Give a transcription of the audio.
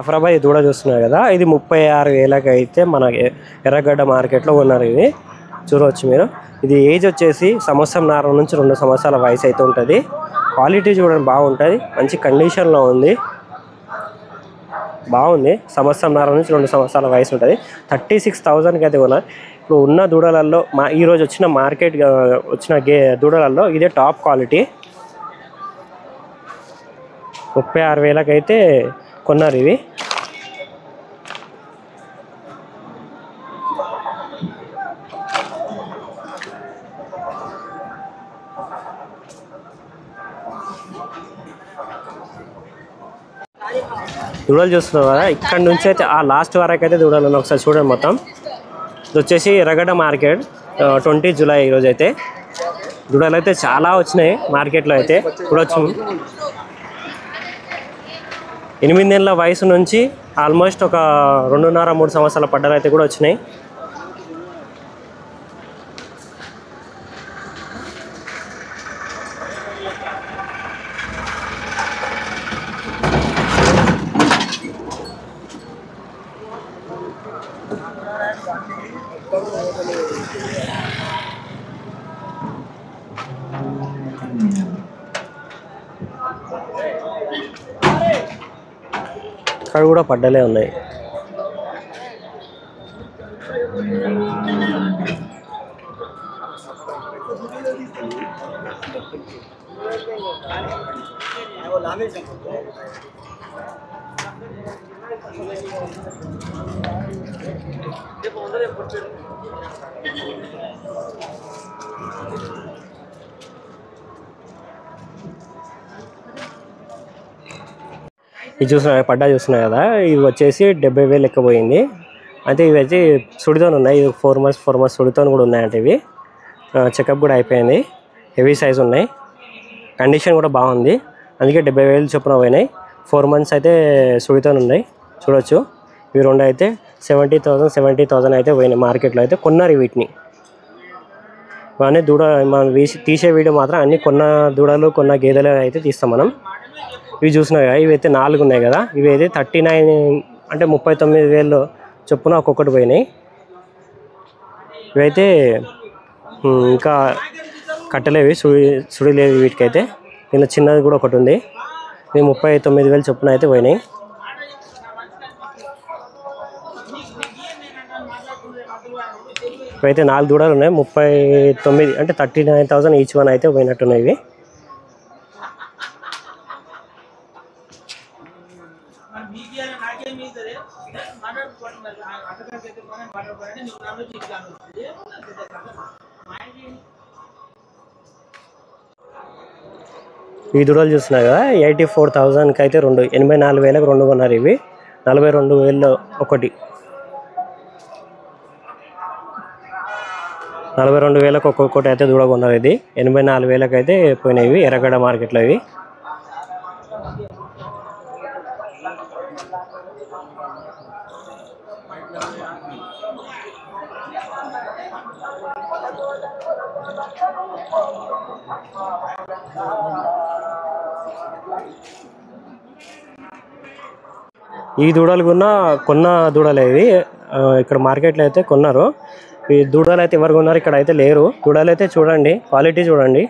జాఫరాబాద్ దూడ చూస్తున్నారు కదా, ఇది 36,000కి అయితే మన ఎర్రగడ్డ మార్కెట్లో ఉన్నారు. ఇది చూడవచ్చు మీరు. ఇది ఏజ్ వచ్చేసి 1.5 నుంచి 2 సంవత్సరాల వయసు అయితే ఉంటుంది. క్వాలిటీ చూడండి బాగుంటుంది, మంచి కండిషన్లో ఉంది, బాగుంది. 1.5 నుంచి 2 సంవత్సరాల వయసు ఉంటుంది. 36,000కి అయితే ఉన్నారు. ఇప్పుడు ఉన్న దూడలలో ఈరోజు వచ్చిన మార్కెట్ వచ్చిన దూడలలో ఇదే టాప్ క్వాలిటీ. 36,000కి అయితే కొన్నారు ఇవి. దూడలు చూస్తున్నారు కదా, ఇక్కడ నుంచి అయితే ఆ లాస్ట్ వరకు అయితే దూడలు ఉన్నాయి. ఒకసారి చూడండి మొత్తం. ఇది వచ్చేసి ఎర్రగడ్డ మార్కెట్ 20 జూలై ఈరోజు అయితే. దూడలు అయితే చాలా వచ్చినాయి మార్కెట్లో అయితే. చూడొచ్చు 8 ఏళ్ళ వయసు నుంచి ఆల్మోస్ట్ ఒక 2.5-3 సంవత్సరాల పడ్డలు అయితే కూడా వచ్చినాయి. ఇక్కడ కూడా పడ్డలే ఉన్నాయి. ఇది చూస్తున్నా పడ్డా చూస్తున్నాయి కదా, ఇవి వచ్చేసి 70,000 లెక్క పోయింది. అయితే ఇవి వచ్చి సుడితోని ఉన్నాయి. ఇది 4 months సుడితోని కూడా ఉన్నాయంటే ఇవి. చెకప్ కూడా అయిపోయింది. హెవీ సైజ్ ఉన్నాయి, కండిషన్ కూడా బాగుంది. అందుకే 70,000 చొప్పున పోయినాయి. 4 months అయితే సుడితోని ఉన్నాయి. చూడొచ్చు ఇవి రెండు అయితే 70,000 అయితే పోయినాయి మార్కెట్లో అయితే. కొన్నారు వీటిని. ఇవన్నీ దూడ మనం తీసే వీడియో మాత్రం అన్ని కొన్న దూడలు కొన్న గేదెలు అయితే తీస్తాం మనం. ఇవి చూసినాయి కదా, ఇవి అయితే 4 ఉన్నాయి కదా, ఇవి అయితే 39 అంటే 39,000 చొప్పున ఒక్కొక్కటి పోయినాయి. ఇవైతే ఇంకా కట్టలేవి, సుడిలేవి వీటికైతే. ఇలా చిన్నది కూడా ఒకటి ఉంది. ఇది 39,000 చొప్పున అయితే పోయినాయి. ఇవైతే 4 దూడలు ఉన్నాయి. 39 అంటే 39,000 ఈచ్ వన్ అయితే పోయినట్టున్నాయి ఇవి. ఈ దూడలు చూస్తున్నాయి కదా, 84,000కి అయితే 2, 84,000కి 2 కొన్నారు ఇవి. 42,000 ఒకటి, 42,000కి ఒక్కొక్కటి అయితే దూడ కొన్నారు. ఇది 84,000కి అయితే పోయినాయి ఎర్రగడ్డ మార్కెట్లో ఇవి. ఈ దూడలు కొన్న దూడలు ఇవి. ఇక్కడ మార్కెట్లో అయితే కొన్నారు. ఈ దూడలు అయితే ఎవరు కొన్నారు ఇక్కడ అయితే లేరు. దూడలు అయితే చూడండి, క్వాలిటీ చూడండి.